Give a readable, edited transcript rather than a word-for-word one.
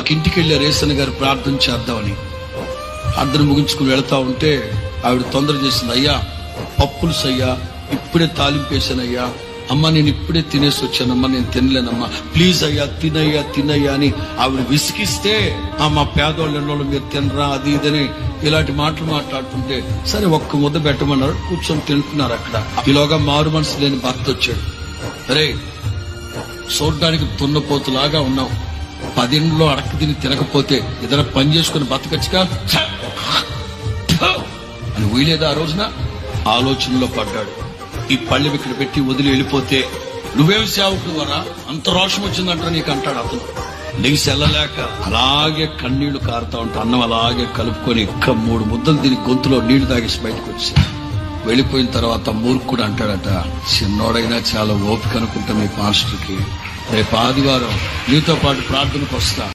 ఒక ఇంటికి వెళ్ళే రేసన్న గారు ప్రార్థన చేద్దామని ప్రార్థన ముగించుకుని వెళ్తా ఉంటే ఆవిడ తొందర చేసింది, అయ్యా పప్పులు సయ్యా ఇప్పుడే తాలింపేశానయ్యా, అమ్మ నేను ఇప్పుడే తినేసి వచ్చానమ్మా, నేను తినలేనమ్మా, ప్లీజ్ అయ్యా తినయ్యా అని ఆవిడ విసిగిస్తే, మా పేదోళ్ళు ఎన్నోళ్ళు మీరు తినరా అది ఇదని ఇలాంటి మాటలు మాట్లాడుతుంటే సరే ఒక్క ముద్ద పెట్టమన్నారు, కూర్చొని తింటున్నారు. అక్కడ ఈలోగా మారు మనసు లేని భర్త వచ్చాడు. అరే చూడ్డానికి తున్నపోతులాగా ఉన్నావు, 10 ఇంట్లో అడక్క తిని తినకపోతే ఏదైనా పని చేసుకుని బతకచ్చుగా అని ఊయలేదా? ఆ రోజున ఆలోచనలో పడ్డాడు. ఈ పళ్ళెం ఇక్కడ పెట్టి వదిలి వెళ్ళిపోతే నువ్వేం సేవకుడు వరా, అంత రోషం వచ్చిందంట నీకు అంటాడు అతను. నీకు సెల్లలేక అలాగే కన్నీళ్లు కారుతా ఉంటా, అన్నం అలాగే కలుపుకొని 3 ముద్దలు తిని గొంతులో నీళ్లు తాగేసి బయటకు వచ్చి వెళ్ళిపోయిన తర్వాత మూర్ఖుడు అంటాడట, చిన్నోడైనా చాలా ఓపిక అనుకుంటా మీ పాస్టర్కి, రేపు ఆదివారం నీతో పాటు ప్రార్థనకు వస్తా.